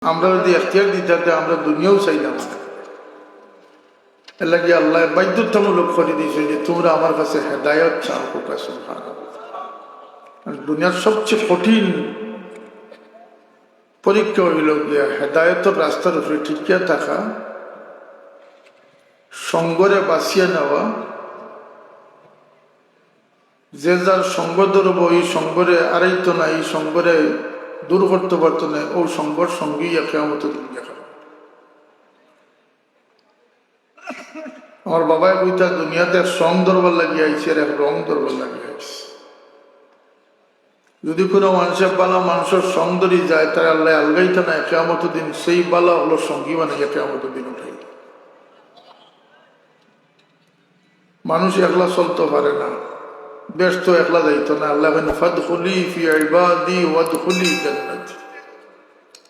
আমরা যদি এখতিয়ার দিতে আমরা দুনিয়াও চাইলাম না। এর লাগে আল্লাহ বাধ্যতামূলক করে দিয়েছে যে তোমরা আমার কাছে হেদায়ত চাও। দুনিয়ার সবচেয়ে কঠিন পরীক্ষা হইল গিয়া হেদায়তের রাস্তার উপরে টিকিয়া থাকা, সঙ্গরে বাঁচিয়ে নেওয়া। যে যার সঙ্গ ধরব এই সঙ্গরে আড়াইতো না, এই সঙ্গরে দূর করতে পারতো না, ও সঙ্গর সঙ্গী কেমত দুনিয়া। আমার বাবাই কইতা দুনিয়াতে এক সং ধরবার লাগিয়ে আইছে আর এক রং ধরবার লাগিয়ে আইছে। যদি কোনো মানুষের বালা মানুষের সং ধরি যায় তার আল্লাহ আলগাইতে না কেমত দিন সেই বালা হলো সঙ্গী বানাইয়া কেমত দিন উঠাই। মানুষ একলা চলতে পারে না, বেশ তো একলা যাইতো না। আল্লাহ ফাদখুলি ফি ইবাদি ওয়াদখুলি জান্নাতি,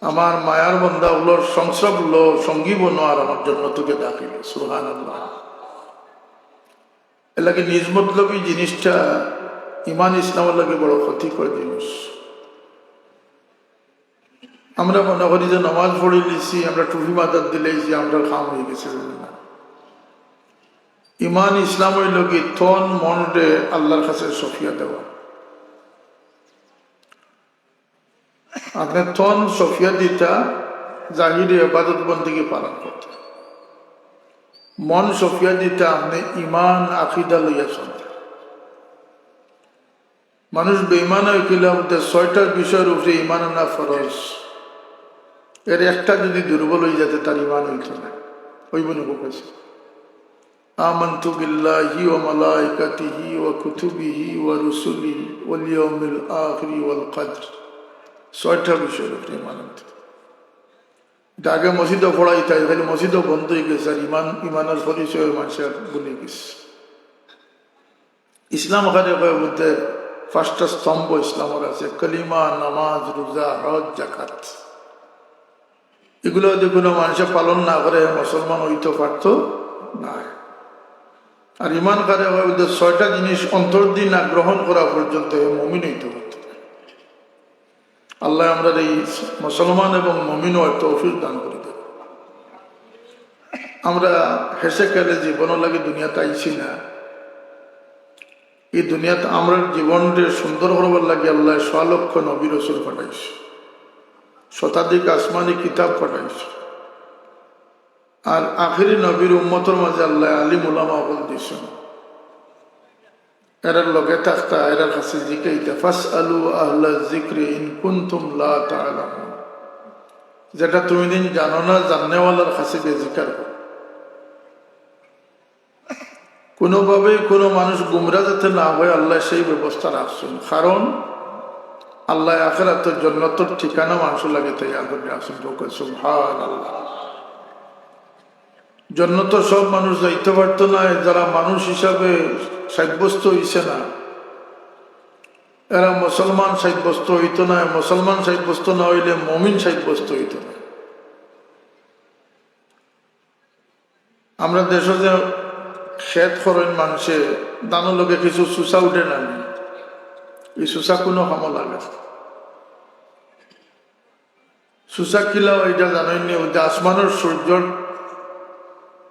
আমার মায়ার বান্দা ওগুলোর সংসব লো, সঙ্গী বনো আর আমার জন্য তোকে দাখিল। সুবহানাল্লাহ। এর লাগে নিজ মতলবী জিনিসটা ইমান ইসলামের লাগে বড় ক্ষতিকর জিনিস। আমরা মনে করি যে নামাজ পড়ে লিছি, আমরা টুপি মাথার দিলেই যে আমরা খাম হয়ে গেছে। ইমান ইসলাম হইল কি তন মনরে আল্লাহর কাছে সফিয়া দেওয়া। আপনি তন সফিয়া দিতা জাহিরে ইবাদত বন্দেগী পালন করতে, মন সফিয়া দিতা আপনি ইমান আকিদা লইয়া চলতে। মানুষ বেঈমান হয়ে গেলে আমাদের 6টার বিষয়ের উপরে ইমান আনা ফরজ, এর একটা যদি দুর্বল হয়ে যেতে তার ইমান হইত না। ওই বলে বলেছে আমানতু বিল্লাহি ওয়া মালাইকাতিহি ওয়া কুতুবিহি ওয়া রুসুলিহি ওয়াল ইয়াউমিল আখির ওয়াল কদর। 6টা বিষয়ের উপরে ইমান আনতে। এটা আগে মসজিদও পড়াই তাই, খালি মসজিদও বন্ধ হয়ে গেছে আর ইমানের পরিচয় মানুষের ভুলে গেছে। ইসলাম ওখানে মধ্যে 5টা স্তম্ভ ইসলামের আছে, কালিমা, নামাজ, রোজা, হজ, যাকাত। এগুলো যদি কোনো মানুষের পালন না করে মুসলমান হইতে পারত না। আর ইমান করে 6টা জিনিস অন্তর দিয়ে না গ্রহণ করা পর্যন্ত মুমিন হইতে পারত। আল্লাহ আমরা এই মুসলমান এবং মুমিন হওয়ার তৌফিক দান করে দেব। আমরা হেসে খেলে জীবনও লাগে দুনিয়াতে আইছি না। এই দুনিয়াতে আমরা জীবনকে সুন্দর করবার লাগে আল্লাহ 6 লক্ষ নবী রাসূল পাঠাইছে, শতাধিক আসমানি কিতাব পাঠাইছে। আর আখিরি নবীর উম্মতের মাঝে আল্লাহ আলিম উলামা বল দিয়েছেন। এরার লগে থাকতা, এরার কাছে জিকাইতা ফাসআলু আহলা যিকরি ইন কুনতুম লা তা'লামুন। যেটা তুমি দিন জানো না, জাননেওয়ালার কাছে গিয়ে জিকার করো। কোনোভাবেই কোনো মানুষ গুমরা যাতে না হয় আল্লাহ সেই ব্যবস্থা রাখছেন। কারণ আল্লাহ আখিরাতের জান্নাতের ঠিকানা মানুষ লাগে তৈরি করে রাখছেন। সুবহানাল্লাহ। জান্নাতে সব মানুষ যাইতে পারতো না, যারা মানুষ হিসাবে সাব্যস্ত হইছে না এরা মুসলমান সাব্যস্ত হইত না। মুসলমান সাব্যস্ত না হইলে মুমিন সাব্যস্ত হইত না। আমরা দেশে যে খেত করেন মানুষে দানো লোকে কিছু সুসা উঠে না, এই সুসা কোনো কামো লাগে। সুসা কিলাও এটা জানেননি, ওই যে আসমানের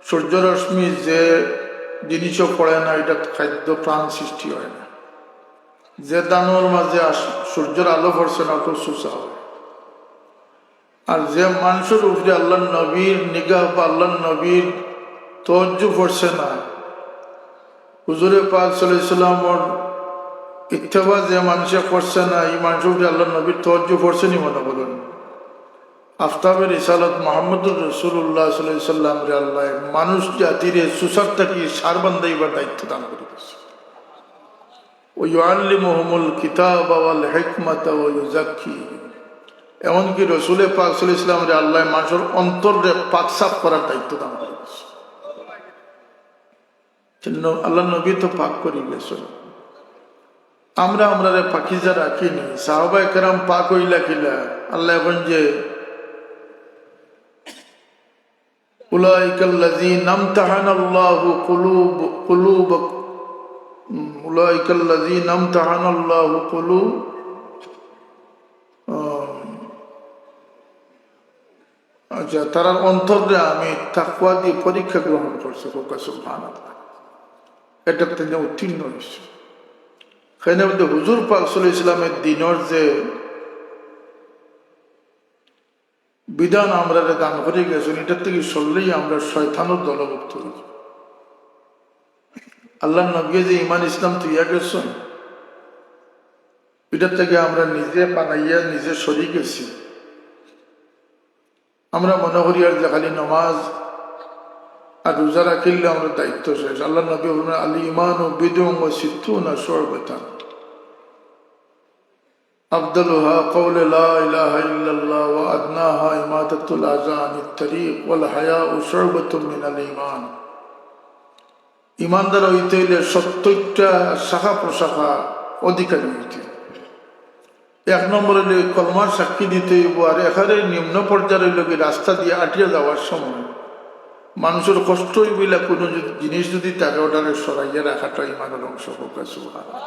সূর্য রশ্মি যে জিনিসও পড়ে না এটা খাদ্য প্রাণ সৃষ্টি হয় না। যে দানোর মাঝে সূর্যের আলো পড়ছে না তো সুসা হয়। আর যে মানুষের উপরে আল্লাহ নবীর নিগাহ বা আল্লাহ নবীর তওয়াজ্জু পড়ছে না, হুজুরে পাক সাল্লাল্লাহু আলাইহি ওয়াসাল্লামের ইত্তেবা যে মানুষে করছে না, এই মানুষের উপরে আল্লাহ নবীর তওয়াজ্জু পড়ছে নি মনে বলুন। আফতাবে রিসালাত মুহাম্মদুর রাসূলুল্লাহ সাল্লাল্লাহু আলাইহি ওয়াসাল্লাম রে আল্লাহ মানুষ জাতিরে সুসারটা কি সার বান্ধাইবার দায়িত্ব দান করে দিয়েছে। ওয়া ইউআল্লিমুহুমুল কিতাবা ওয়াল হিকমাতা ওয়া ইউযাক্কিহিম। এমনকি রাসূলে পাক সাল্লাল্লাহু আলাইহি ওয়াসাল্লাম রে আল্লাহ মানুষের অন্তরে পাক সাফ করার দায়িত্ব দান করে দিয়েছে। আল্লাহ নবী তো পাক করে গেছেন। আমরা পাকিজা রাখিনি। সাহাবায়ে কেরাম পাক হইলা কিলা আল্লাহ এখন যে উলাইকাল্লাযীনা আমতাহানাল্লাহু আচ্ছা, তারার অন্তরে আমি তাকওয়া দিয়ে পরীক্ষা গ্রহণ করছি, সুবহানাল্লাহ, এটা তিনি উত্তীর্ণ হয়েছে। সেখানে মধ্যে হুজুর পাক সাল্লাল্লাহু আলাইহি ওয়াসাল্লামের দিনের যে বিধান আমরা দান করে গেছেন, এটার থেকে সরলেই আমরা শয়তানের দলভুক্ত হই। আল্লাহ নবী যে ইমান ইসলাম তুইয়া গেছেন, এটার থেকে আমরা নিজে বানাইয়া নিজে সরি গেছি। আমরা মনে করি আর যে খালি নমাজ আর রোজা রাখিলে আমরা দায়িত্ব শেষ। আল্লাহ নবী বললেন, আল ইমান ও বিদুম ও সিদ্ধুনা শু'বাতান আফদালুহা কাওলু লা ইলাহা ইল্লাল্লাহ ওয়া আদনাহা ইমাতাতুল আযা আনিত তারিক ওয়াল হায়াউ শু'বাতুম মিনাল ঈমান। ইমানদার হইতে হইলে 70টা শাখা প্রশাখা অধিকারী হইতে। 1 নম্বরে কলমার সাক্ষী দিতে হইব। আর এখানে নিম্ন পর্যায়ের হইল কি, রাস্তা দিয়ে আটিয়া যাওয়ার সময় মানুষের কষ্ট হইবিলা কোনো জিনিস যদি তাকে ওটারে সরাইয়া রাখাটা ইমানের অংশ। সুবহানাল্লাহ।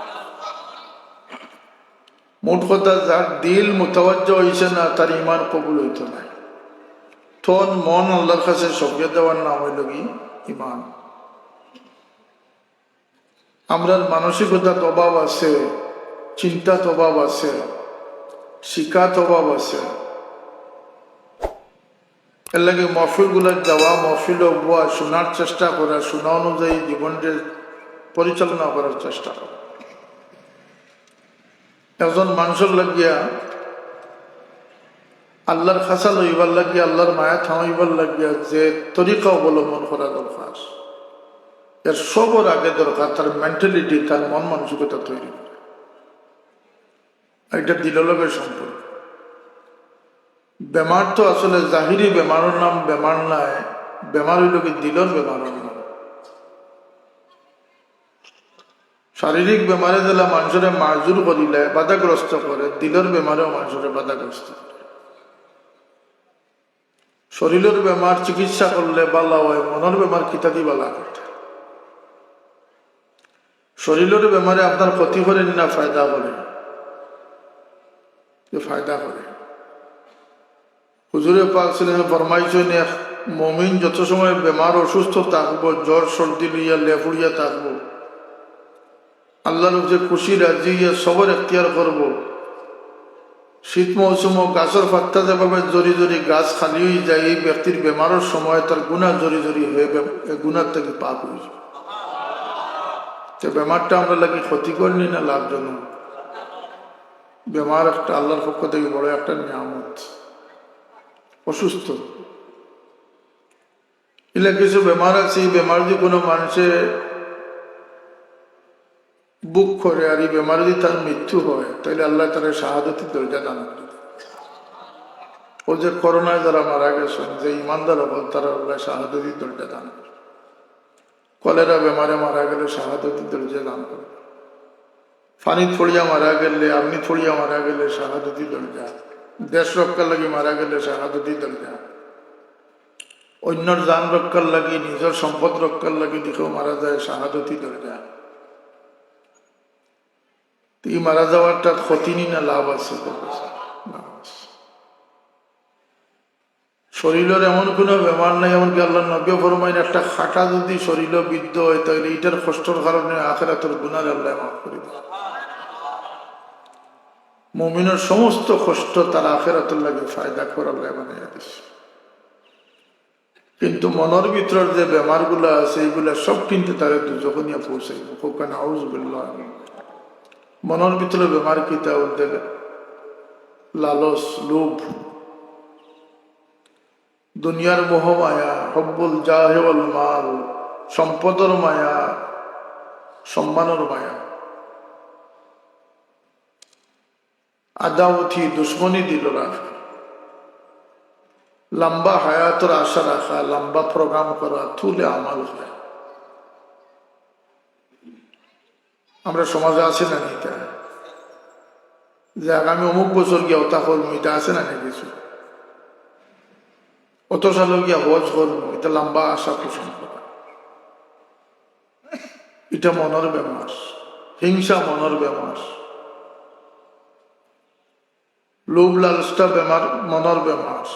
মোট কথা, যার দিল মুতাওয়াজ্জ হইছে না, তার ইমান কবুল হইত না। তখন মন আল্লাহর কাছে সঁপে দেওয়ার নাম হইল কি ইমান। আমরার মানসিকতার অভাব আছে, চিন্তার অভাব আছে, শিকাত অভাব আছে। এর লাগে মহফিল গুলার যাওয়া, মহফিল হওয়া, শোনার চেষ্টা করা, শোনা অনুযায়ী জীবনকে পরিচালনা করার চেষ্টা করা। একজন মানুষের লাগিয়া আল্লাহর খাসা লইবার লাগিয়া, আল্লাহর মায়া থামাইবার লাগিয়া যে তরিকা অবলম্বন করা দরকার, এর সবর আগে দরকার তার মেন্টালিটি, তার মন মানসিকতা তৈরি করা। এটা দিললগের সম্পর্ক। বেমার তো আসলে জাহিরি বেমারের নাম বেমার নাই, বেমার হইল কি দিলর বেমারের নাম। শারীরিক বেমারে দিলে মানুষের মাজুর করিলে বাধাগ্রস্ত করে, দিলর বেমারেও মানুষের বাধাগ্রস্ত করে। শরীরের বেমার চিকিৎসা করলে বালা হয়, মনের বেমার কিতাদি বালা করতে। শরীরের বেমারে আপনার ক্ষতি করেন না ফায়দা করে? ফায়দা করে। হুজুরে পাক সাল্লাল্লাহু ফরমাইছেন, মুমিন যত সময় বেমার অসুস্থ থাকবো, জ্বর সর্দি লইয়া লেফুড়িয়া থাকবো, আল্লাহর যে খুশি রাজি সবর এখতিয়ার করব। শীত মৌসুম গাছের পাত্তা যেভাবে জরি জরি গাছ খালি হয়ে যায়, এই ব্যক্তির বেমারের সময় তার গুণা জরি জরি হয়ে গুণার থেকে পাপ হয়ে যায়। বেমারটা আমরা লাগি ক্ষতিকর নি না লাভজনক? বেমার একটা আল্লাহর পক্ষ থেকে বড় একটা নিয়ামত। অসুস্থ এলে কিছু বেমার আছে, এই বেমার যদি কোনো মানুষের বুক করে আর এই বেমার যদি তার মৃত্যু হয়, তাহলে আল্লাহ তারা শাহাদতের দরজা দান করে। ও যে করোনায় যারা মারা গেছেন, যে ইমানদার হল, তারা আল্লাহ শাহাদতের দরজা দান করে। কলেরা বেমারে মারা গেলে শাহাদতের দরজা দান করে। ফানি থড়িয়া মারা গেলে, আপনি থড়িয়া মারা গেলে শাহাদতের দরজা। দেশ রক্ষার লাগি মারা গেলে শাহাদতের দরজা। অন্যর জান রক্ষার লাগি, নিজের সম্পদ রক্ষার লাগি দিকেও মারা যায়, শাহাদতের দরজা। এই মারা যাওয়ারটা ক্ষতি নি না লাভ আছে? শরীরের এমন কোনো বেমার নাই, এমনকি আল্লাহ নবী ফরমাইন, একটা খাটা যদি শরীরে বিদ্ধ হয়, তাহলে এইটার কষ্টের কারণে আখিরাতের গুনাহ আল্লাহ মাফ করে দেয়। মুমিনের সমস্ত কষ্ট তার আখিরাতের লাগে ফায়দা করে আল্লাহ বানাইয়া দিছে। কিন্তু মনের ভিতর যে বেমারগুলা আছে, এইগুলা সব কিন্তু তারা দুজখ নিয়ে পৌঁছাইব। ওখানে আউযুবিল্লাহ। মনের ভিতরে বেমার কি তা বলতে, লালস, লোভ, দুনিয়ার মোহ মায়া, হব্বুল জাহে ওয়াল মাল, সম্পদের মায়া, সম্মানের মায়া, আদাওয়াতি দুশ্মনী দিল রাখা, লম্বা হায়াতের আশা রাখা, লম্বা প্রোগ্রাম করা, তুলে আমাল হয়। আমরা সমাজে আছে না এটা, যে আগামী অমুক বছর গিয়া ওটা করবো, এটা আছে না কিছু, অত সালে গিয়া হজ করবো, এটা লম্বা আশা পোষণ করা। এটা মনের বেমার। হিংসা মনের বেমার। লোভ লালসা বেমার, মনের বেমার।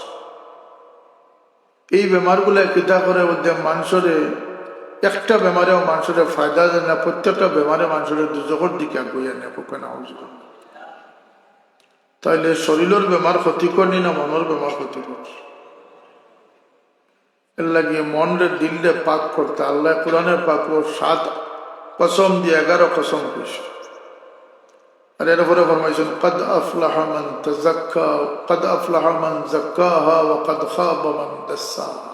এই বেমারগুলো কিতা করে মধ্যে মানুষের একটা বেমারেও মানুষের ফায়দা দেয় না, প্রত্যেকটা বেমারে মানুষের দুজকের দিকে আগুয়ে নেয় পোকে না। তাইলে শরীরের বেমার ক্ষতিকর নি না মনের বেমার ক্ষতিকর? এর লাগিয়ে মনরে দিলরে পাক করতে আল্লাহ কোরআনের পাক ও 7 কসম দিয়ে 11 কসম কইছে। আর এর উপরে ফরমাইছেন কদ আফলাহা মান তাযাক্কা কদ আফলাহা মান যাক্কাহা ওয়া কদ খাবা মান দাসসাহা।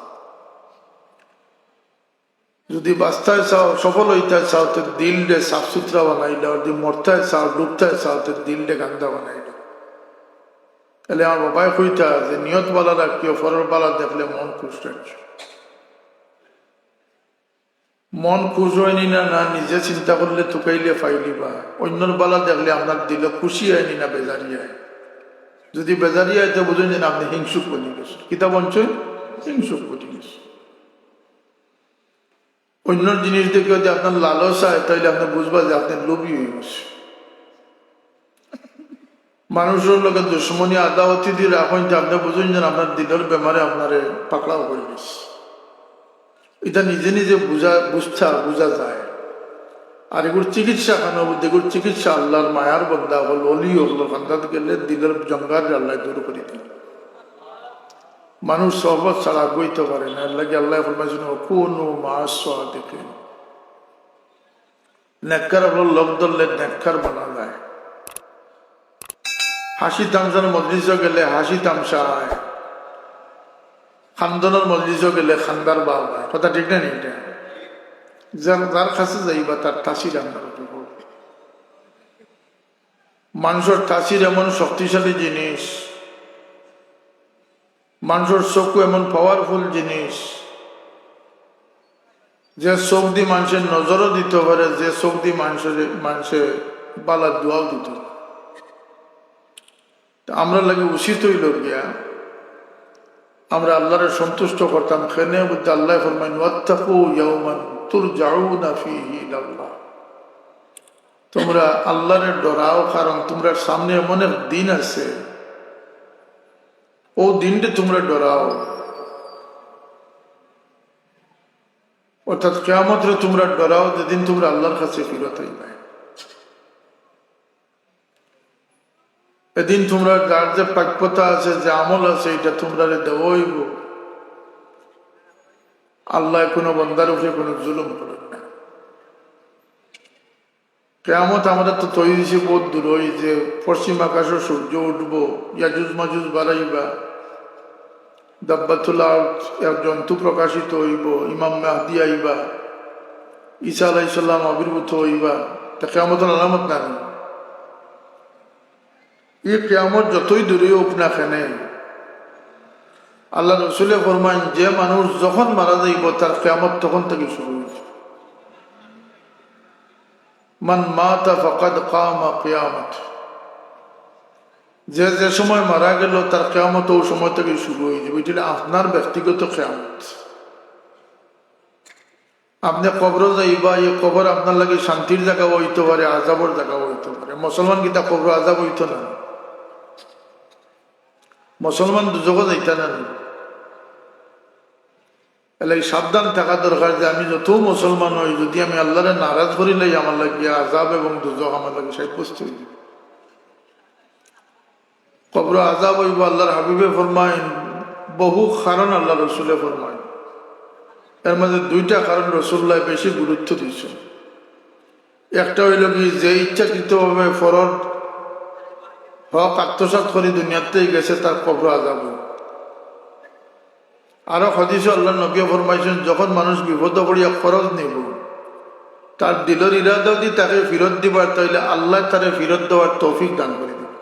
যদি বাস্তায় চাও, সফল হইতে চাও, তো দিলরে সাফ সুতরা বানাইলে, আর যদি মরতে চাও, ডুবতে চাও, তো দিলরে গান্দা বানাইলে। তাহলে আমার বাবাই কইতা যে নিয়ত বালা রাখিও, ফরর বালা দেখলে মন খুশ রাখছো। মন খুশ হয়নি না না নিজে চিন্তা করলে তুকাইলে ফাইলি বা অন্যর বালা দেখলে আপনার দিলে খুশি হয়নি না বেজারি হয়। যদি বেজারি হয় তো বুঝুন যে আপনি হিংসুক বলি গেছেন। কিতা বলছেন? হিংসুক বলি গেছেন। অন্যর জিনিস দেখে যদি আপনার লালস হয় তাহলে আপনি বুঝবা যে আপনি লোভী হয়ে গেছে। মানুষের লোকে দুশ্মনী আদাওয়াতি দিয়ে রাখেন যে আপনি বুঝুন যে আপনার দিলের বেমারে আপনারে পাকড়াও করে গেছে। এটা নিজে নিজে বুঝা যায়। আর এগুলো চিকিৎসা খানো, এগুলো চিকিৎসা আল্লাহর মায়ার বন্দা হল, অলি হল, খান্দাত গেলে দিলের জঙ্গার আল্লাহ দূর করে দিল। মানুষ সহবত ছাড়া বইতে পারে না। লাগে আল্লাহ ফরমাইছেন কোনো মাস দেখে নেককার হল লোক ধরলে নেককার বানা যায়। হাসি তামসার মজলিস গেলে হাসি তামসা হয়, খান্দনের মজলিস গেলে খান্দার বাপ হয়। কথা ঠিক না? এটা যার কাছে যাইবা তার তাসির আপনার উপর। মানুষের তাসির এমন শক্তিশালী জিনিস, মানুষের চক্ষু এমন পাওয়ারফুল জিনিস, যে চোখ দিয়ে মানুষের নজরও দিতে পারে, যে চোখ দিয়ে মানুষের বালার দোয়াও দিতে পারে। আমরা লাগে উচিত হইল গিয়া আমরা আল্লাহরে সন্তুষ্ট করতাম। খেনে বুঝতে আল্লাহ ফরমাইন ওয়াত্তাকু ইয়াওমান তুরজাউনা ফীহি ইলাল্লাহ। তোমরা আল্লাহরে ডরাও, কারণ তোমরা সামনে এমন এক দিন আছে, ও দিনটা তোমরা ডরাও। অর্থাৎ কিয়ামতরে তোমরা ডরাও, যেদিন তোমরা আল্লাহর কাছে ফিরত হইবে। এদিন তোমরা যার যে প্রাপ্যতা আছে, যে আমল আছে, এটা তোমরা দেবইব। আল্লাহ কোনো বন্দার উপরে কোনো জুলুম করেন না। কিয়ামত আমাদের তো তৈরি দিছে বহুত দূর, ওই যে পশ্চিম আকাশে সূর্য উঠবো, ইয়াজুজ মাজুজ বাড়াইবা, দাব্বাতুল আরদ এক জন্তু প্রকাশিত হইব, ইমাম মাহদি আইবা, ঈসা আলাইহিস সালাম আবির্ভূত হইবা। তা কিয়ামতের আলামত না? এই কিয়ামত যতই দূরে হোক না কেন, আল্লাহ রসুলে ফরমান যে মানুষ যখন মারা যাইব তার কিয়ামত তখন থেকে শুরু হয়েছে। মান মাতা ফাকাদ কামা কিয়ামত। যে যে সময় মারা গেল তার কিয়ামত ওই সময় থেকে শুরু হয়ে যাবে। এটা আপনার ব্যক্তিগত কিয়ামত। আপনি কবর যাইবা, এই কবর আপনার লাগে শান্তির জায়গা হইতে পারে, আজাবর জায়গা হইতে পারে। মুসলমান কিতা কবর আজাব হইতো না? মুসলমান দুজগও যাইতা না। এলাই সাবধান থাকা দরকার যে আমি যত মুসলমান হই, যদি আমি আল্লাহরে নারাজ করিলাই আমার লাগিয়া আজাব এবং দুজক আমার লাগে সাব্যস্ত হইব। কবর আজাব হইব। আল্লাহর হাবিবে ফরমাইন বহু কারণ আল্লাহ রসুলে ফরমাইন, এর মধ্যে 2টা কারণ রসুল্লাহ বেশি গুরুত্ব দিয়েছে। একটা হইল কি, যে ইচ্ছাকৃতভাবে ফরজ হক আত্মসাৎ করে দুনিয়াতেই গেছে তার কবর আজাব। আরো হাদিসে আল্লাহ নবী ফরমাইছেন, যখন মানুষ বিপদ করিয়া ফরজ নিব, তার দিলের ইরাদা যদি তাকে ফিরত দিবার, তাইলে আল্লাহ তারে ফিরত দেওয়ার তৌফিক দান করে দিবে।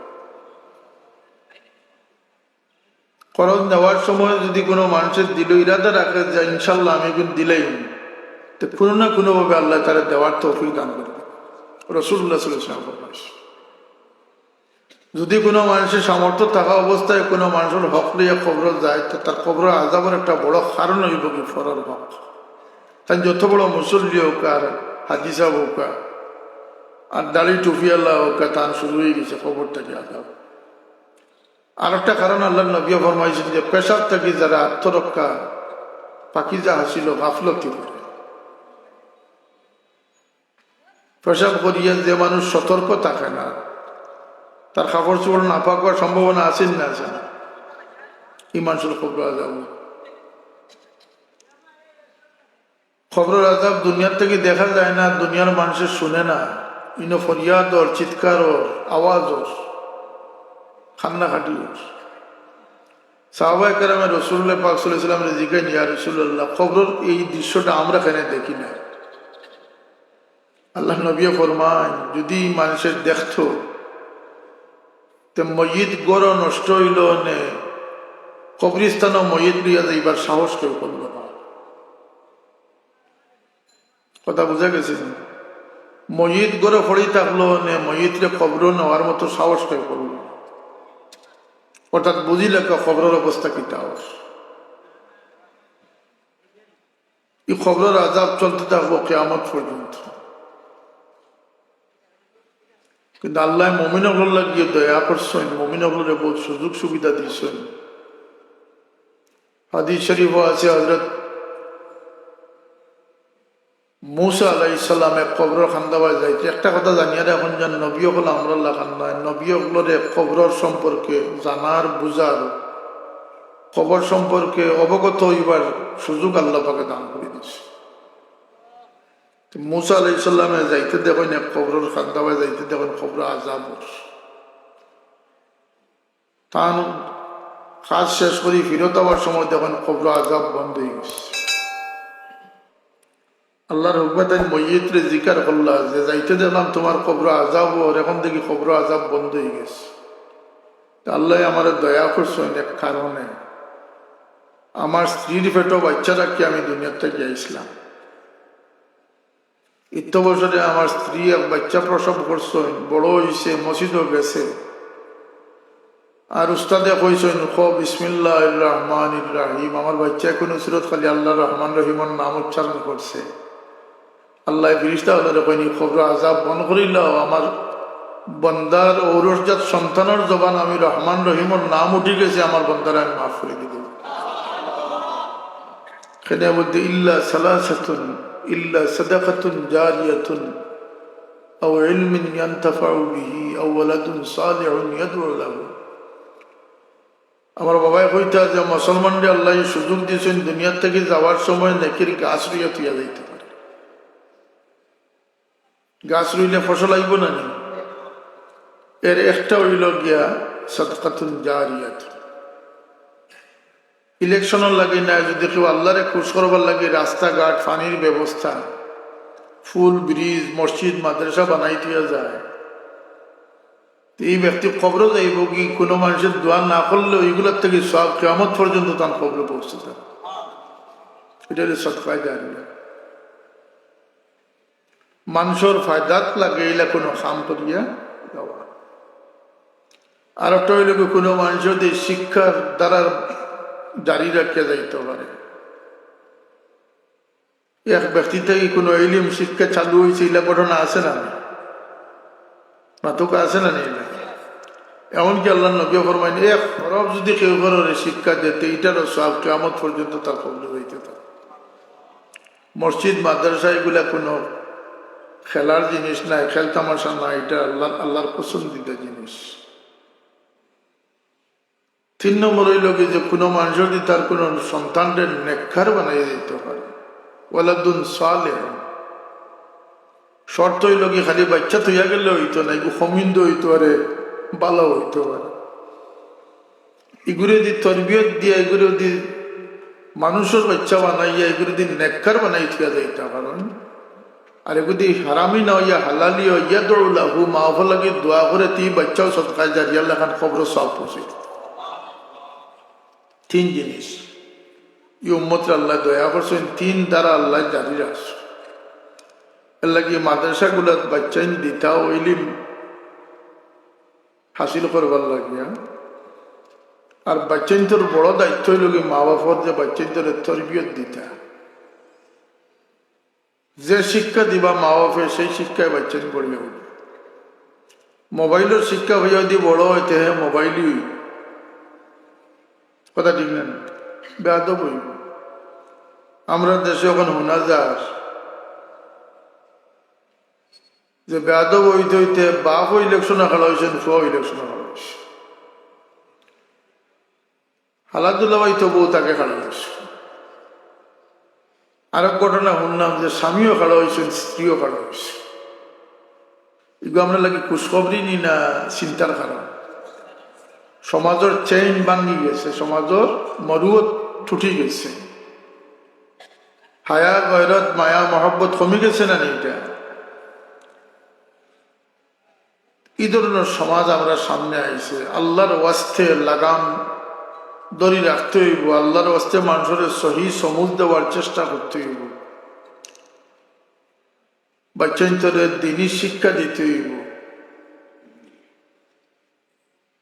ফরজ নেওয়ার সময় যদি কোনো মানুষের দিল ইরাদা রাখে যে ইনশাল্লাহ আমি কিন্তু দিলেই, তো কোনো না কোনোভাবে আল্লাহ তারা দেওয়ার তৌফিক দান করে দিবে। রাসূলুল্লাহ সাল্লাল্লাহু আলাইহি ওয়াসাল্লাম ফরমাইছেন, যদি কোনো মানুষের সামর্থ্য থাকা অবস্থায় কোনো মানুষের হক লইয়া কবর যায়, তো তার কবর আযাবের একটা বড় কারণ হইব কি ফরজ হক। তাই যত বড় মুসল্লি হোক আর হাজি সাহেব হোক আর দাড়ি টুপিয়াল্লাহ হোক, তার শুরু হয়ে গেছে কবর থেকে আযাব। আর একটা কারণ আল্লাহ নবী ফরমাইছেন যে পেশাব থেকে যারা আত্মরক্ষা পাকিজা হাসিল গাফলতি করে। পেশাব করিয়া যে মানুষ সতর্ক থাকে না, তার কাপড় চোপড় নাপাক হওয়ার সম্ভাবনা আছে না আছে না? এই মানুষের খবর আজাব, খবর আজাব দুনিয়ার থেকে দেখা যায় না, দুনিয়ার মানুষের শুনে না। ইনো ফরিয়াদ ওর, চিৎকার ওর, আওয়াজ ওর, খান্নাখাটি ওর। সাহাবায়ে কেরামে রাসূলুল্লাহ পাক সাল্লাল্লাহু আলাইহি ওয়াসাল্লাম জিজ্ঞাসা, ইয়া রাসূলুল্লাহ, খবরের এই দৃশ্যটা আমরা কেন দেখি না? আল্লাহ নবী ফরমান, যদি মানুষের দেখতো তে মসজিদ গড় নষ্ট হইল নে কবরিস্তান মসজিদ লিয়া যাইবার সাহস কেউ করল না। কথা বুঝা গেছে? মসজিদ গড়ে পড়ি থাকলো নে মসজিদরে কবর নেওয়ার মতো সাহস কেউ করল না। অর্থাৎ বুঝিলে খবরের অবস্থা কিতা। এই খবরের আজাব চলতে থাকবো কিয়ামত পর্যন্ত। কিন্তু আল্লাহ মুমিনগুলো লাগিয়ে দয়া করছেন, মুমিনগুলোরে বহুত সুযোগ সুবিধা দিচ্ছেন। হাদিস শরীফ আছে, হযরত মুসা আলাইহিস সালামে কবর খান্দাবায় যাইতে। একটা কথা জানিয়ে এখন যেন নবী হল আমরা খান্দায়, নবী হলরে কবরের সম্পর্কে জানার, বুঝার, কবর সম্পর্কে অবগত হইবার সুযোগ আল্লাহ পাকে দান করে দিচ্ছে। মুসা আলাইহিস সালামে যাইতে দেখেন, কবরের খান্দাবায় যাইতে দেখেন কবর আযাব। তার কাজ শেষ করি ফিরত আবার সময় দেখেন কবর আযাব বন্ধ হয়ে গেছে। আল্লাহর হুকমতে মসজিদে জিকার করলা যে যাইতে দেখলাম তোমার কবর আযাব, ওর এখন দেখি কবর আযাব বন্ধ হয়ে গেছে। আল্লাহ আমার দয়া করছেন এক কারণে, আমার স্ত্রীর পেটও বাচ্চা রাখি আমি দুনিয়ার থেকে আইসলাম। ইত্য বছরে আমার স্ত্রী এক বাচ্চা প্রসব করছেন, বড় হয়েছে, মসজিদও গেছে। আর উস্তাদে কইছেন বিসমিল্লাহির রহমানির রহিম। আমার বাচ্চা কোনো সুরত খালি আল্লাহ রহমান রহিমর নাম উচ্চারণ করছে। আল্লাহ ফিরিস্তা হলে কইনি খবর আযাব বন্ধ করিল, আমার বন্দার ঔরসজাত সন্তানের জবান আমি রহমান রহিমর নাম উঠে গেছে, আমার বন্দার আমি মাফ করে দিব। এখানে বলতে ইল্লা সালাসাতুন, ইল্লা সাদাকাতুন জারিয়াতুন আও ইলমিন ইয়ানতাফাউ বিহি আও ওয়ালাদুন সালিহুন ইয়াদউ লাহু। আমার বাবাই কইতা যে মুসলমানরে আল্লাহ সুযোগ দিয়েছেন দুনিয়ার থেকে যাওয়ার সময় নেকির গাছ রুইয়া তুইয়া যাইতে পারে। গাছ রুইলে ফসল আইব না নি? এর একটা হইল গিয়া সাদকাতুন জারিয়াতুন। ইলেকশনের লাগে না, যদি কেউ আল্লাহরে খুশ করবার লাগে রাস্তাঘাট, পানির ব্যবস্থা, ফুল, ব্রিজ, মসজিদ, মাদ্রাসা বানাই দিয়া যায়, এই ব্যক্তি কবরও যাইব কি কোনো মানুষের দোয়া না করলে ওইগুলোর থেকে সব কিয়ামত পর্যন্ত তার কবরে পৌঁছে যাবে। এটা হলে সদকায়ে জারিয়া। মানুষের ফায়দাত লাগে এলা কোনো কাম করিয়া দেওয়া। আর একটা হইল কোনো মানুষ যদি শিক্ষার দ্বারা জারি রাখিয়া যাইতে পারে। এক ব্যক্তি থেকে কোনো ইলম শিক্ষা চালু হয়েছে, এলা ঘটনা আছে না? মাতুক আছে না? এমনকি আল্লাহ নবী ফরমাইন এক হরফ যদি কেউ ঘরের শিক্ষা দিতে এটারও সব কিয়ামত পর্যন্ত তার কবলে হইতে থাকে। মসজিদ, মাদ্রাসা এগুলা কোনো খেলার জিনিস নাই, খেল তামাশা না, এটা আল্লাহর পছন্দিদা জিনিস। 3 নম্বর হইল কি যে কোনো মানুষ যদি তার কোনো সন্তানদের নেককার বানাই দিতে পারে, ওয়ালাদুন সালেহ। শর্ত হইল কি খালি বাচ্চা থইয়া গেলে হইতো না, এগুলো খমিন্দ হইতে পারে, ভালো হইতে পারে। এগুলো দিয়ে তরবিয়ত দিয়া, এগুলো দিয়ে মানুষের বাচ্চা বানাইয়া, এগুলো দিয়ে নেককার বানাই থিয়া যাইতে পারেন। আর এগুলি হারামি না হইয়া হালালি হইয়া দৌড়লাহু মাফ লাগে দোয়া করে তি বাচ্চাও সদকায়ে জারিয়া লেখান খবর সব পৌঁছে। 3 জিনিস এই উম্মতের আল্লাহ দয়া করছেন, 3 দ্বারা আল্লাহ জারি রাখছে। এর লাগে মাদ্রাসাগুলো বাচ্চাইন দিতাও ইলিম হাসিল করবার লাগিয়া। আর বাচ্চাইন তোর বড় দায়িত্ব হইল কি মা বাপর যে বাচ্চাইন তোর তরবিয়ত দিতা। যে শিক্ষা দিবা মা বাপে সেই শিক্ষায় বাচ্চাইন পড়িয়া হইল। মোবাইলের শিক্ষা হইয়া যদি বড় হইতে হ্যাঁ মোবাইলই কথা ঠিক না, বেয়াদব হইব। আমরা দেশে এখন শোনা যায় যে বেয়াদব হইতে হইতে বাপও ইলেকশনে খেলা হয়েছেন, ফুয়াও ইলেকশনে খেলা হয়েছে, হালাদুল্লাহ ভাই তবুও তাকে খেলা হয়েছে। আর এক ঘটনা শুনলাম যে স্বামীও খেলা হয়েছেন, স্ত্রীও খেলা হয়েছে। এগুলো আমরা লাগে খুশখবরি নি না চিন্তার কারণ। সমাজের চেইন ভাঙ্গি গেছে, সমাজের মরুয়ত টুটি গেছে, হায়া গয়রত মায়া মহব্বত কমে গেছে না এইটা। এই ধরনের সমাজ আমরা সামনে আইছে। আল্লাহর ওয়াস্তে লাগাম দড়ি রাখতে হইব, আল্লাহর ওয়াস্তে মানুষের সহি সমুজ দেওয়ার চেষ্টা করতে হইব, বাচ্চান্তরের দিনই শিক্ষা দিতে হইব।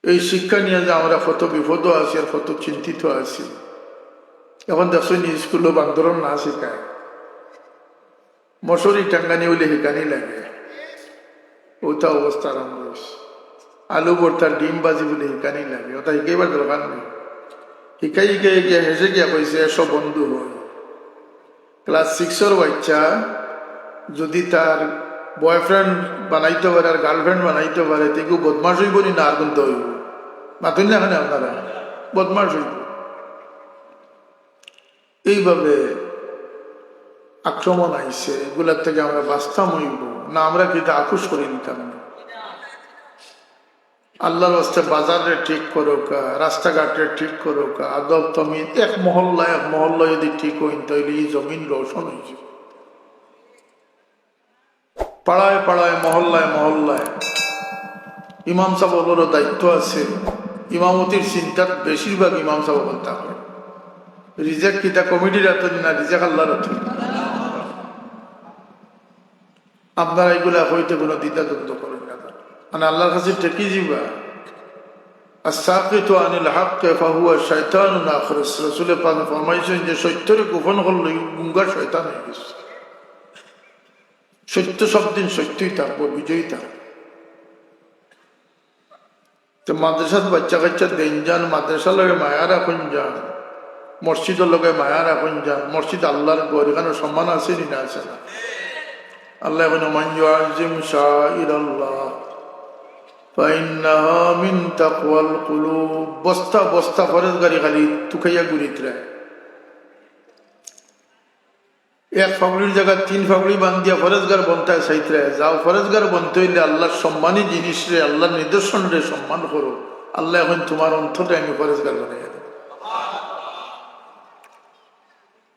এই শিক্ষা নিয়ে যে আমরা কত বিপদ আছি আর কত চিন্তিত আছি। এখন দেখছো স্কুলে বান্দরণ না শিখায়, মশারি টাঙ্গানি হইলে হিকানি লাগে, ওটা অবস্থা আরম্ভ হয়েছে। আলু ভর্তার ডিম বাজি বলে হিকানি লাগে, ওটা শিখাইবার দরকার নেই। শিখাই শিখাই গিয়া হেসে গিয়া কইছে এসব বন্ধু হয়। ক্লাস 6-এর বাচ্চা যদি তার বয়ফ্রেন্ড বানাইতে পারে আর গার্লফ্রেন্ড বানাইতে পারে, তেগু বদমাস হইব না আর গুনতে হইব? মাতুন না এখানে আপনারা বদমাস হইব। এইভাবে আক্রমণ আইছে, এগুলার থেকে আমরা বাঁচতাম হইব না? আমরা কিন্তু আকুশ করে নিতাম না। আল্লাহর রাস্তায় বাজারে ঠিক করুক, রাস্তাঘাটে ঠিক করুক, আদব তমিন এক মহল্লায় যদি ঠিক হইন তাহলে এই জমিন রোশন হয়েছে। পাড়ায় পাড়ায় মহল্লায় ইমাম সাহেবেরও দায়িত্ব আছে। ইমামতির চিন্তার বেশিরভাগ ইমাম সাহেব বলতে হয়। রিজেক কিতা কমিটির এত না, রিজেক আল্লাহর এত। আপনারা এগুলা হইতে কোনো দ্বিধাদ্বন্দ্ব করেন না, মানে আল্লাহর কাছে টেকি যাবা। আস-সাকিতু আনিল হক ফাহুয়া শাইতানুন আখরাস। রাসূল পাক ফরমাইছেন যে সত্যের গোপন করলে গুঙ্গার শয়তান হয়ে গেছে। সত্য সব দিন সত্যই থাকবো, বিজয়ী থাকবো। তো মাদ্রাসার বাচ্চা কাচ্চা দেন যান, মাদ্রাসার লগে মায়া রাখুন যান, মসজিদের লগে মায়া রাখুন যান। মসজিদ আল্লাহর ঘর, এখানে সম্মান আছে না আছে না? আল্লাহ এখন মান ইউআযিম শাআইরাল্লাহ ফাইন্নাহা মিন তাকওয়াল কুলুব। বস্তা বস্তা ফরজগারি খালি তুকাইয়া গুরিত রায়। এক ফাগড়ির জায়গায় 3 ফাগড়ি বান্ধিয়া ফরজগার বন্ধায় সাইতরে যাও। ফরজগার বনতে হইলে আল্লাহর সম্মানী জিনিস রে, আল্লাহর নিদর্শন রে সম্মান করো। আল্লাহ এখন তোমার অন্তরে আমি ফরজগার বানাই দেব।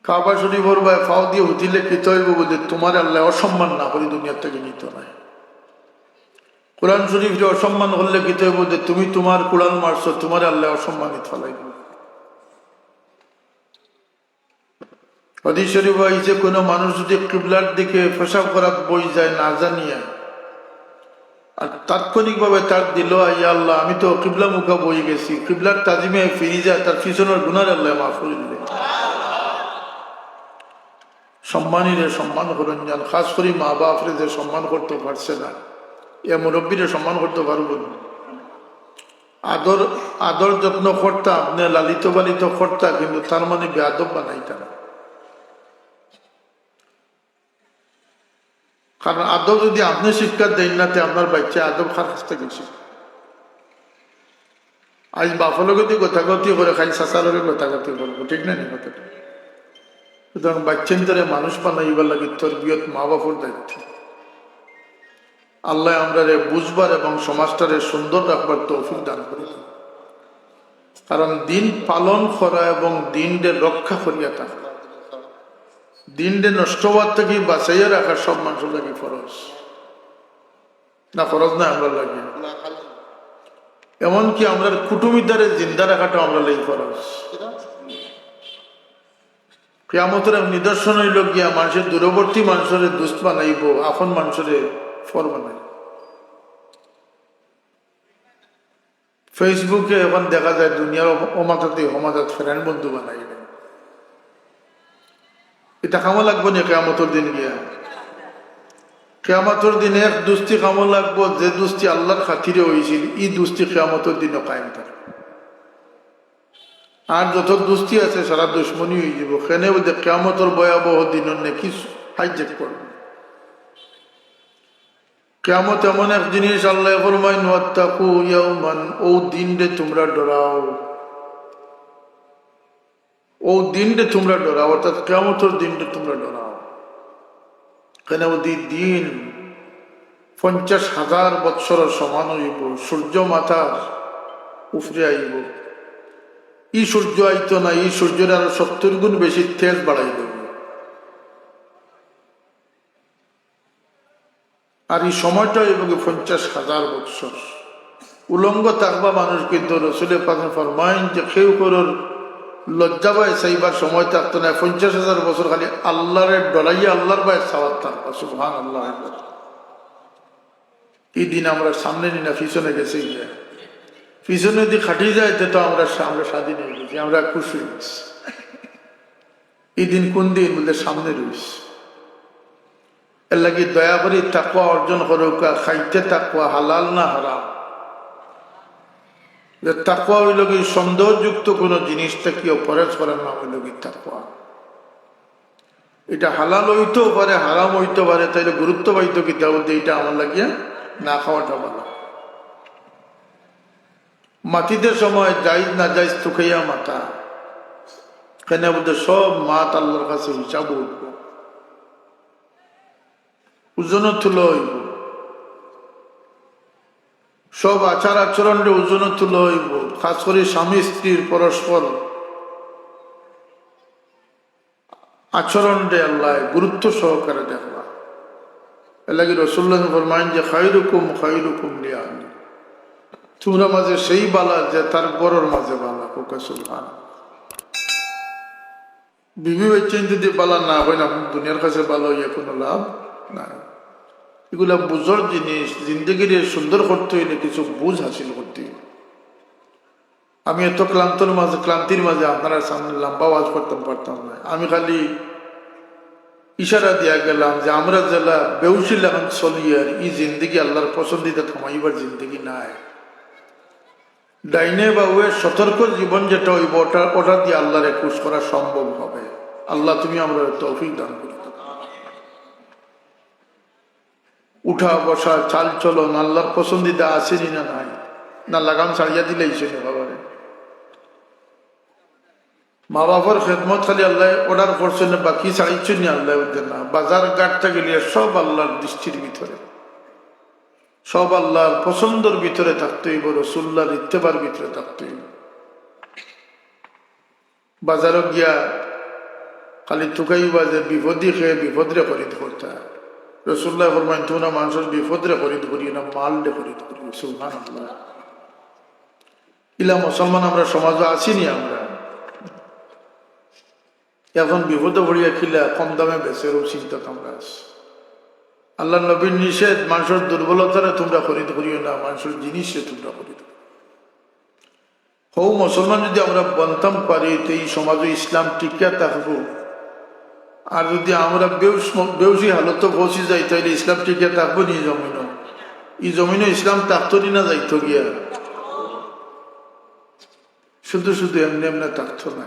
কাবা শরীফর বা ফাও দিয়ে হুতিলে কৃত হইব বলে তোমার আল্লাহ অসম্মান না করি দুনিয়ার থেকে নিত নাই। কোরআন শরীফরে অসম্মান করলে কৃত হইব যে তুমি তোমার কোরআন মারছো, তোমার আল্লাহ অসম্মানিত ফেলাইব। হাদিস শরীফ হইছে কোনো মানুষ যদি কিবলার দিকে পেশাব করার বই যায় না জানিয়া, আর তাৎক্ষণিকভাবে তার দিল ইয়া আল্লাহ আমি তো কিবলা মুখা বই গেছি, কিবলার তাজিমে ফিরে যায়, তার পিছনের গুনার আল্লাহ মাফ করে দিলে। সম্মানীরে সম্মান করুন যান, খাস করে মা বাপরে যে সম্মান করতে পারছে না, এ মুরব্বীরে সম্মান করতে পারবো না। আদর আদর যত্ন করতা, আপনি লালিত পালিত করতা, কিন্তু তার মানে বেয়াদব বানাইতা না। কারণ আদব যদি আপনি শিক্ষা দেন না, আপনার বাচ্চা আদব খার কাছ থেকে শিখে। আজ বাফলগতি কথাগতি করে খালি চাচালকে কথাগতি করবো, ঠিক না নি কথাটা? সুতরাং বাচ্চান্তরে মানুষ বানাইবার লাগে তরবিয়ত মা বাপর দায়িত্ব। আল্লাহ আমরা বুঝবার এবং সমাজটারে সুন্দর রাখবার তৌফিক দান করি। কারণ দিন পালন করা এবং দিনকে রক্ষা করিয়া থাকা, দিনকে নষ্ট হওয়ার থেকে বাঁচাইয়া রাখা সব মানুষের লাগে ফরজ না? ফরজ না আমরা লাগে? এমনকি আমরা কুটুমিদারে জিন্দা রাখাটা আমরা লাগে ফরজ। কিয়ামতের নিদর্শন হইল গিয়া মানুষের দূরবর্তী মানুষের দুষ্ট বানাইব, আপন মানুষের ফর বানাইব। ফেসবুকে এখন দেখা যায় দুনিয়ার অমাতাতে সমাজত ফ্রেন্ড বন্ধু বানাইবে। এটা কামো লাগবো না কিয়ামতের দিন গিয়া? কিয়ামতের দিনে এক দুস্তি কামো লাগবো, যে দুস্তি আল্লাহর খাতিরে হয়েছিল, ই দুস্তি কিয়ামতের দিনও কায়েম থাকে। আর যত দুস্তি আছে সারা দুশ্মনী হয়ে যাব। কেন বলতে কিয়ামতের ভয়াবহ দিন নাকি হাইজেক করবে। কিয়ামত এমন এক জিনিস, আল্লাহ ফরমাইন ওয়াত্তাকু ইয়াওমান, ও দিন রে তোমরা ডরাও, ও দিন রে তোমরা ডরাও, অর্থাৎ কিয়ামতের দিন রে তোমরা ডরাও। কেন ওই দিন 50,000 বৎসরের সমান হইব। সূর্য মাথার উপরে আইব, ই সূর্য আইতো না, এই সূর্যের আরো 70 গুণ বেশি তেজ বাড়াই দেব। আর এই সময়টা হইব 50,000 বৎসর। উলঙ্গ থাকবা মানুষ, কিন্তু রসুলের পাক ফরমাইন যে কেউ করোর লজ্জা পায় চাইবার সময় থাকতো না। 50,000 বছর খালি আল্লাহরে ডলাইয়া আল্লাহর পায়ে সাওয়ার থাকবা। সুবহানাল্লাহ। এই দিন আমরা সামনে নি না পিছনে গেছে, পিছনে যদি খাটি যায় তো আমরা স্বাধীন হয়ে গেছি, আমরা খুশি হয়ে গেছি। এই দিন কোন দিন বলতে সামনে রয়েছে। এর লাগে দয়া করে তাকওয়া অর্জন করুক। খাইতে তাকওয়া, হালাল না হারাম। তাকওয়া হইল কি সন্দেহযুক্ত কোন জিনিসটা কি অপরাধ করার নাম হইল কি তাকওয়া। এটা হালাল হইতেও পারে, হারাম হইতে পারে, তাইলে গুরুত্ব পাইতো কি তা বলতে এটা আমার লাগিয়া না খাওয়াটা ভালো। মাটিদের সময় যাইজ না যাইজ তো খাইয়া মাথা, কেন বলতে সব মাত আল্লাহর কাছে হিসাব উঠব, ওজন তুলো হইব। সব আচার আচরণে ওজন তুলো হইব। খাস করে স্বামী স্ত্রীর পরস্পর আচরণে আল্লাহ গুরুত্ব সহকারে দেখবা। এর লাগে রাসূলুল্লাহ ফরমায়েন যে খায়রুকুম খায়রুকুম লিআহলি, তোমরা মাঝে সেই বালা যে তার বড়র মাঝে বালা। সুবহানাল্লাহ। বিবি বাচ্চা যদি বালা না হয় না, দুনিয়ার কাছে ভালো হইয়া কোনো লাভ নাই। এগুলা বুঝর জিনিস। জিন্দগির সুন্দর করতে হইলে কিছু বুঝ হাসিল করতে হইলে। আমি এত ক্লান্তির মাঝে আপনারা সামনে লম্বা আওয়াজ করতে পারতাম না। আমি খালি ইশারা দিয়া গেলাম যে আমরা জেলা বেউসিল এখন চলি, আর এই জিন্দগি আল্লাহর পছন্দিতা থামাইবার জিন্দগি নাই। ডাইনে বা ওয়ে সতর্ক জীবন যেটা হইব ওটা দিয়ে আল্লাহর খুশ করা সম্ভব হবে। আল্লাহ তুমি আমরা তৌফিক দান করি। উঠা বসা চাল চলন আল্লাহর পছন্দিদা আসেনি না নাই, না লাগাম ছাড়িয়া দিলেই সে বাবারে। মা বাবার খেদমত খালি আল্লাহ অর্ডার করছেন না, বাকি ছাড়িয়েছেন না আল্লাহ বলতেন না। বাজার ঘাটটা গেলে সব আল্লাহর দৃষ্টির ভিতরে, সব আল্লাহর পছন্দর ভিতরে থাকতে হইব, রসুল্লাহর ইত্তেবার ভিতরে থাকতে হইব। বাজারও গিয়া খালি টুকাইবা যে বিপদই খেয়ে বিপদরে খরিদ করতে। রসুল্লাহ ফরমাইন তোমরা মানুষের বিপদরে খরিদ করি না, মালরে খরিদ করি। সুবহানাল্লাহ। ইলা মুসলমান আমরা সমাজে আসিনি। আমরা এখন বিপদে পড়িয়া খিলা কম দামে বেচেরও চিন্তা আমরা আছি। আল্লাহ নবীর নিষেধ, মানুষের দুর্বলতারে তোমরা খরিদ করিও না, মানুষের জিনিসে তোমরা খরিদ করি। হৌ মুসলমান যদি আমরা বনতাম পারি তো এই সমাজে ইসলাম টিকিয়া থাকবো। আর যদি আমরা বেউসি হালত পৌঁছে যাই তাইলে ইসলাম টিকিয়া থাকবো নি জমিন? এই জমিনও ইসলাম থাকতো নি না যাইতো গিয়া? শুধু শুধু এমনি এমনি থাকতো না।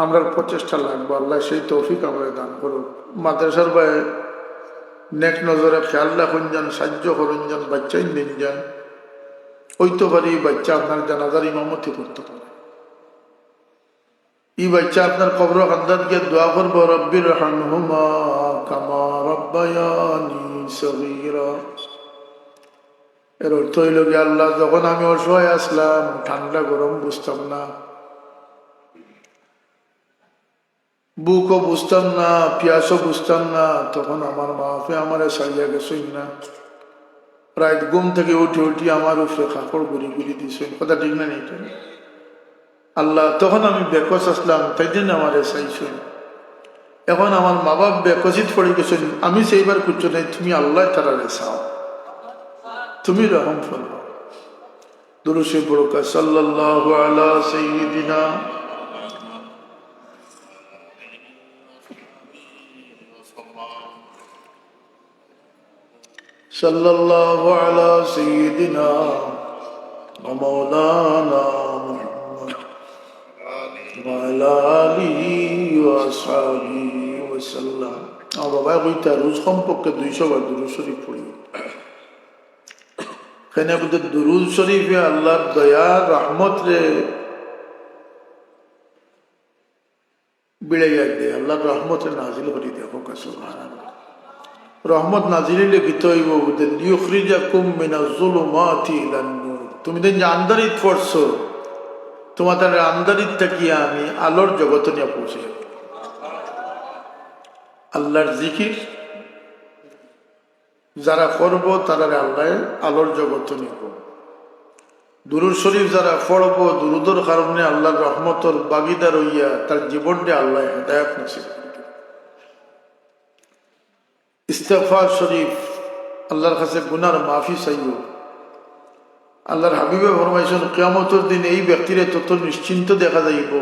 আমরা প্রচেষ্টা লাগবো। আল্লাহ সেই তৌফিক আমরা দান করুক। মাদ্রাসার ভাই নেক নজরে খেয়াল রাখুন যান, সাহায্য করুন যান, বাচ্চাই দিন যান। হইতে পারে এই বাচ্চা আপনার জানাজার ইমামতি করতে পারে। এই বাচ্চা আপনার কবর কান্দাত গিয়ে দোয়া করবো, রব্বির হামহুমা কামা রব্বায়ানি সগীরা। এর অর্থ হইল গিয়ে আল্লাহ, যখন আমি অসহায় আসলাম, ঠান্ডা গরম বুঝতাম না, বুকও বুঝতাম না, পিয়াসও বুঝতাম না, তখন আমার মাফে আমারে সারিয়া গেছই না। রাত ঘুম থেকে উঠে উঠি আমার উপরে কাপড় গুড়ি গুড়ি দিয়েছেন। কথা ঠিক না এটা? আল্লাহ তখন আমি বেকস আসলাম, তাই জন্য আমারে চাইছেন। এখন আমার মা বাপ বেকসিত পড়ে গেছেন, আমি সেইবার করছো নাই, তুমি আল্লাহ তারা রেসাও, তুমি রহম ফলো। দুরূদে বরকা সাল্লাল্লাহু আলা সাইয়্যিদিনা সাল্লাল্লাহু আলা সাইয়্যিদিনা ওয়া মাওলানা মুহাম্মদ وعلى آله وأصحابه وسلم আমার বাবা কইতা রোজ কমপক্ষে 200 বার দুরূদ শরীফ পড়ি কেন বলতে দুরূদ শরীফে আল্লাহর দয়া রহমত রে বিড়াইয়া দেয় আল্লাহর রহমত রে নাজিল করি দেয় সুবহানাল্লাহ রহমত নাজিল হইলে গীত হইব লিউখরিজাকুম মিনাজ যুলুমাতি ইলান নূর তুমি দেন যে আন্দারিত পড়ছো তোমাদের আন্দারিত থাকিয়া আমি আলোর জগতে নিয়ে পৌঁছে আল্লাহর জিকির যারা করব তারা আল্লাহ আলোর জগতে নিব দুরূদ শরীফ যারা পড়ব দুরূদের কারণে আল্লাহর রহমতের বাগিদার হইয়া তার জীবনকে আল্লাহ হেদায়েত নসিব করবে ইস্তিগফার শরীফ আল্লাহর কাছে গুনার মাফি চাইও আল্লাহর হাবিবে ফরমাইছেন কিয়ামতের দিন এই ব্যক্তিরে তত নিশ্চিন্ত দেখা যাইব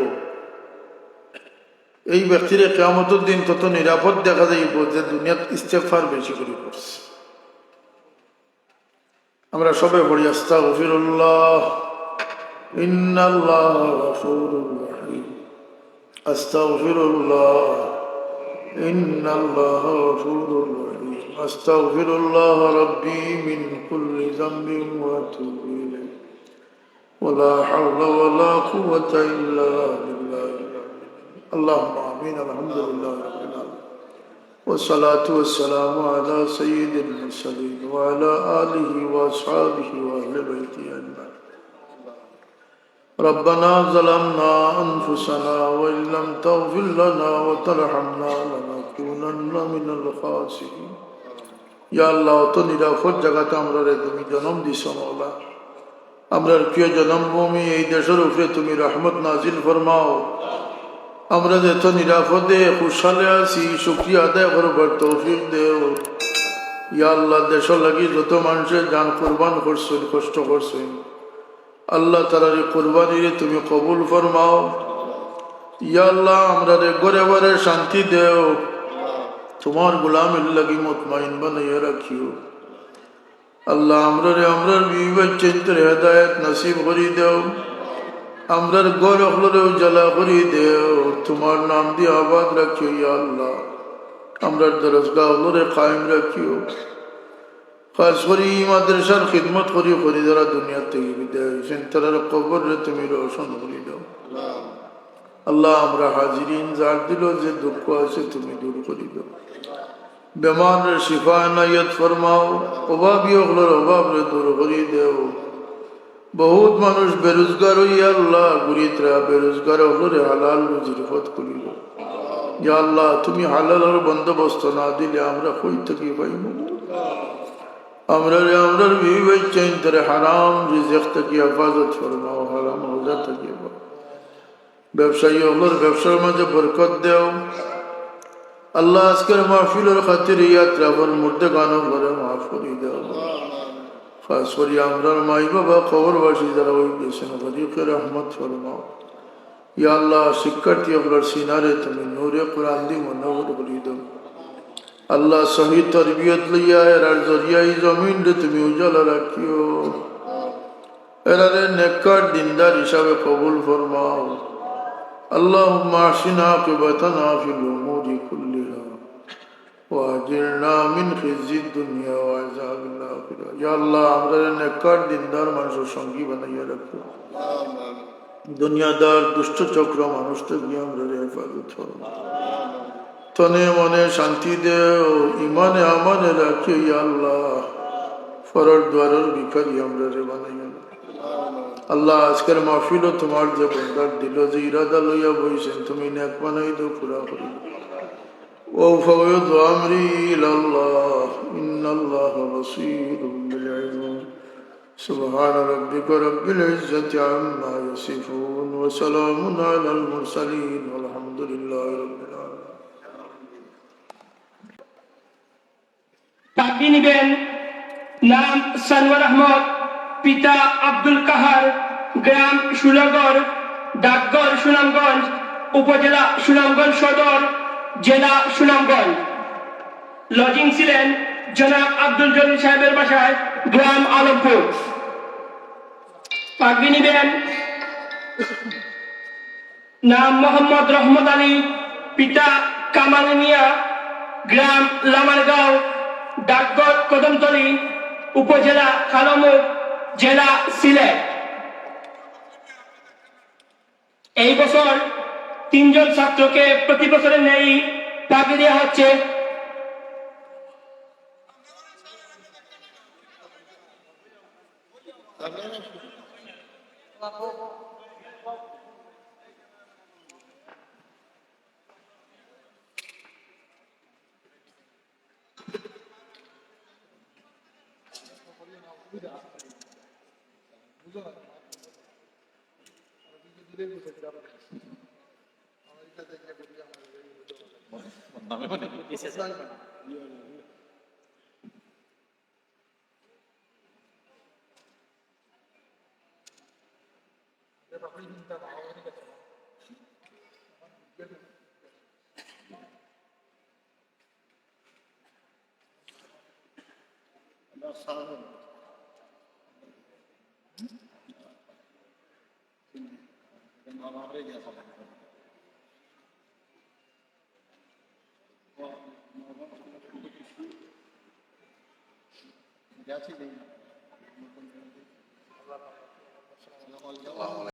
এই ব্যক্তিরে কিয়ামতের দিন তত নিরাপদ দেখা যাইব যে দুনিয়াত ইস্তিগফার বেশি করে করছে আমরা সবাই পড়ি আস্তাগফিরুল্লাহ ইন্নাল্লাহা গফুরুর রহিম আস্তাগফিরুল্লাহ ইন্নাল্লাহা গফুরুর রহিম আস্তাগফিরুল্লাহ রাব্বি মিন কুল্লি যামবিন ওয়া আতুবু ইলাইহি ওয়ালা হাওলা ওয়ালা কুওয়াতা ইল্লা বিল্লাহ আল্লাহুম্মা আমিন আলহামদুলিল্লাহি রাব্বিল আলামিন والصلاة والسلام على سيد المرسلين وعلى آله وأصحابه وأهل بيته أجمعين ربنا ظلمنا أنفسنا وإن لم تغفر لنا وترحمنا لنكونن من الخاسرين يا الله তো নিরাপদ জায়গাতে আমরা তুমি জন্ম দিছো মাওলা আমরার প্রিয় জন্মভূমি এই দেশের উপরে তুমি রহমত নাজিল ফরমাও আমরা যেত নিরাপদে খুশালে আছি শুকরিয়া আদায় করবার তৌফিক দেও ইয়া আল্লাহ দেশ লাগি যত মানুষের জান কুরবান করছেন কষ্ট করছেন আল্লাহ তাআলার কুরবানিরে তুমি কবুল ফরমাও ইয়া আল্লাহ আমরা ঘরে ঘরে শান্তি দেও তোমার গোলামের লাগি মুতমাইন বানাইয়া রাখিও আল্লাহ আমরার বিবি বাচ্চাদের হেদায়েত নসিব করি দেও আমরার ঘর হলরে উজালা করি দেও তোমার নাম দিয়ে আবাদ রাখিও ইয়া আল্লাহ আমরার দরজগাহ হলরে কায়েম রাখিও খাস করি মাদ্রাসার খিদমত করি যারা দুনিয়া থেকে বিদায় হয়েছেন তারা কবরে তুমি রোশন করি দাও আল্লাহ আমরা হাজিরিন যার দিল যে দুঃখ আছে তুমি দূর করি দাও বেমারের শিফা এনায়েত ফরমাও অভাবী হলর অভাব রে দূর করি দেও বহুত মানুষ বেরোজগার হইয়া আল্লাহ গুরিতরা বেরোজগার হলরে হালাল রুজির পথ করিল ইয়া আল্লাহ তুমি হালালের বন্দোবস্ত না দিলে আমরা কই থেকে পাইব আমরার বিবি বাচ্চাইন তারে হারাম রিজিক থেকে হেফাজত ফরমাও হারাম রোজা থেকে ব্যবসায়ী হলর ব্যবসার মাঝে বরকত দেও আল্লাহ আজকের মাহফিলের খাতির ইয়াত্রাবর মুর্দে গানও করে মাফ করি দেও খাস করি আমরার মাই বাবা খবরবাসী যারা ওই গেছেন গরিবকে রহমত ফরমাও ইয়া আল্লাহ শিক্ষার্থী আপনার সিনারে তুমি নূরে কোরআন দি মনোহর করি দাও আল্লাহ সহি তরবিয়ত লইয়া এরার জরিয়াই জমিন রে তুমি উজালা রাখিও এরারে নেককার দিনদার হিসাবে কবুল ফরমাও আল্লাহুম্মা আহসিন আকিবাতানা ফিল উমুরি কুল্লিহা ওয়াজিরনা মিন খিজিদ দুনিয়া ওয়া আযাবিল আখিরাহ ইয়া আল্লাহ আমরারে নেককার দিনদার মানুষের সঙ্গী বানাইয়া রাখো দুনিয়াদার দুষ্ট চক্র মানুষ থেকে আমরারে হেফাজত ফরমাও তনে মনে শান্তি দেও ইমানে আমানে রাখি ইয়া আল্লাহ ফরর দ্বারের ভিখারি আমরারে বানাইয়া আল্লাহ আজকের মাহফিলও তোমার যে বন্দার দিল যে ইরাদা লইয়া বইছেন তুমি নেক বানাই দাও পুরা করি ও ফাওয়াদ আমরি ইলাল্লাহ ইন্নাল্লাহা বাসীরুম বিল ইবাদ সুবহান রাব্বিকা রাব্বিল ইজ্জাতি আম্মা ইয়াসিফুন ওয়া সালামুন আলাল মুরসালিন ওয়ালহামদুলিল্লাহি রাব্বিল আলামিন তাকবীর নিবেন নাম সানোয়ার আহমদ পিতা আব্দুল কাহার গ্রাম সুলাগড় ডাকঘর সুনামগঞ্জ উপজেলা সুনামগঞ্জ সদর জেলা সুনামগঞ্জ লজিং ছিলেন জনাব আব্দুল জলিল সাহেবের বাসায় গ্রাম আলমপুর পাগড়ি নিবেন নাম মোহাম্মদ রহমত আলী, পিতা কামাল মিয়া, গ্রাম লামারগাঁও, ডাকঘর কদমতলী, উপজেলা কালমুখ, জেলা সিলেট। এই বছর 3 জন ছাত্রকে প্রতি বছরের ন্যায় পাখি দেওয়া হচ্ছে। গেছি